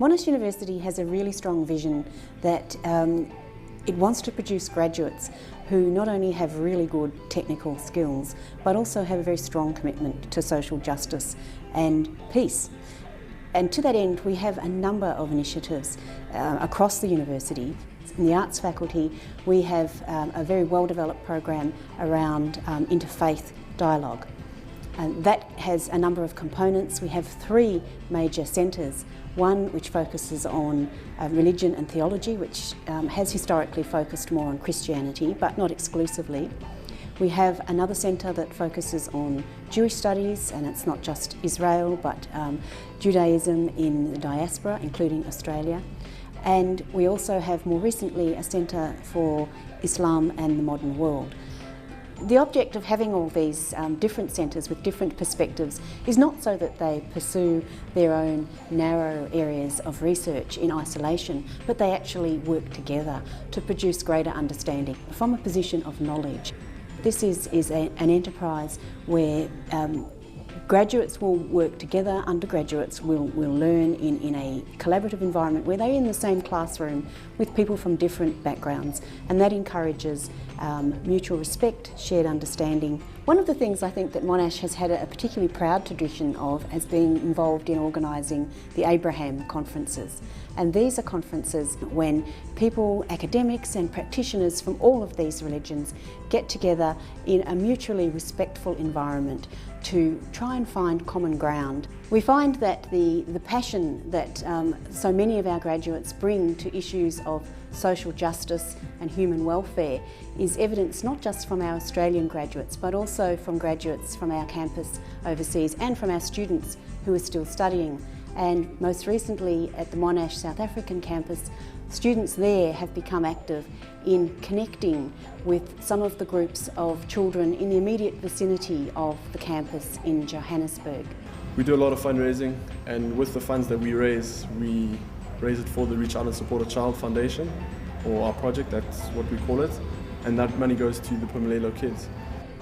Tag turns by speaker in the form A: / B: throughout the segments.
A: Monash University has a really strong vision that it wants to produce graduates who not only have really good technical skills but also have a very strong commitment to social justice and peace. And to that end we have a number of initiatives across the university. In the arts faculty we have a very well developed program around interfaith dialogue. That has a number of components. We have 3 major centres. One which focuses on religion and theology, which has historically focused more on Christianity, but not exclusively. We have another centre that focuses on Jewish studies, and it's not just Israel, but Judaism in the diaspora, including Australia. And we also have more recently a centre for Islam and the modern world. The object of having all these different centres with different perspectives is not so that they pursue their own narrow areas of research in isolation, but they actually work together to produce greater understanding from a position of knowledge. This is an enterprise where graduates will work together, undergraduates will learn in a collaborative environment where they're in the same classroom with people from different backgrounds, and that encourages mutual respect, shared understanding. One of the things I think that Monash has had a particularly proud tradition of has been involved in organising the Abraham conferences. And these are conferences when people, academics and practitioners from all of these religions get together in a mutually respectful environment to try and find common ground. We find that the passion that so many of our graduates bring to issues of social justice and human welfare is evidenced not just from our Australian graduates but also from graduates from our campus overseas and from our students who are still studying. And most recently at the Monash South African campus, students there have become active in connecting with some of the groups of children in the immediate vicinity of the campus in Johannesburg.
B: We do a lot of fundraising, and with the funds that we raise it for the Reach Out and Support a Child Foundation, or our project, that's what we call it, and that money goes to the Pumalelo kids.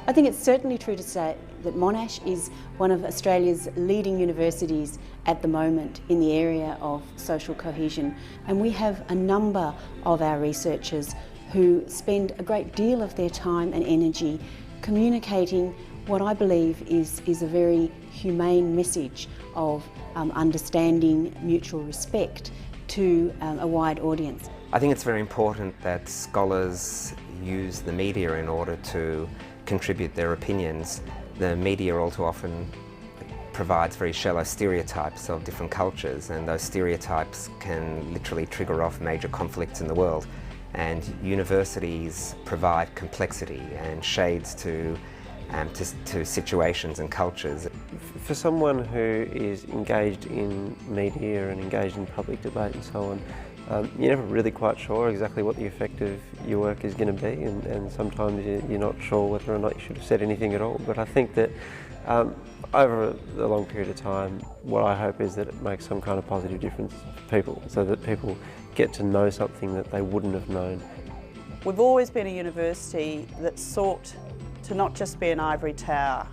A: I think it's certainly true to say that Monash is one of Australia's leading universities at the moment in the area of social cohesion, and we have a number of our researchers who spend a great deal of their time and energy communicating what I believe is a very humane message of understanding, mutual respect to a wide audience.
C: I think it's very important that scholars use the media in order to contribute their opinions. The media all too often provides very shallow stereotypes of different cultures, and those stereotypes can literally trigger off major conflicts in the world. And universities provide complexity and shades to situations and cultures.
D: For someone who is engaged in media and engaged in public debate and so on, you're never really quite sure exactly what the effect of your work is going to be, and sometimes you're not sure whether or not you should have said anything at all. But I think that over a long period of time, what I hope is that it makes some kind of positive difference for people, so that people get to know something that they wouldn't have known.
E: We've always been a university that sought to not just be an ivory tower.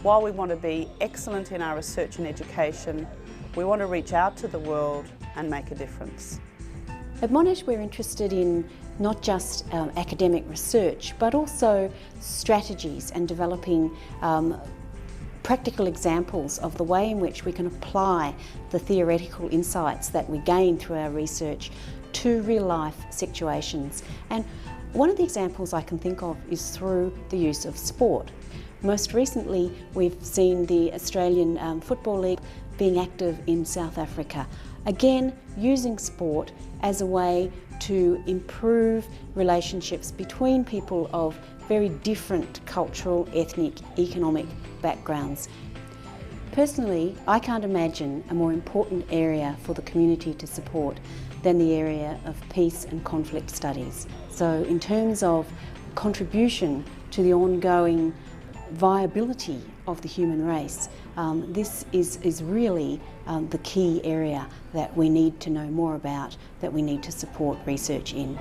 E: While we want to be excellent in our research and education, we want to reach out to the world and make a difference.
A: At Monash we're interested in not just academic research but also strategies and developing practical examples of the way in which we can apply the theoretical insights that we gain through our research to real life situations. And one of the examples I can think of is through the use of sport. Most recently we've seen the Australian Football League being active in South Africa. Again, using sport as a way to improve relationships between people of very different cultural, ethnic, economic backgrounds. Personally, I can't imagine a more important area for the community to support than the area of peace and conflict studies. So in terms of contribution to the ongoing viability of the human race, this is really the key area that we need to know more about, that we need to support research in.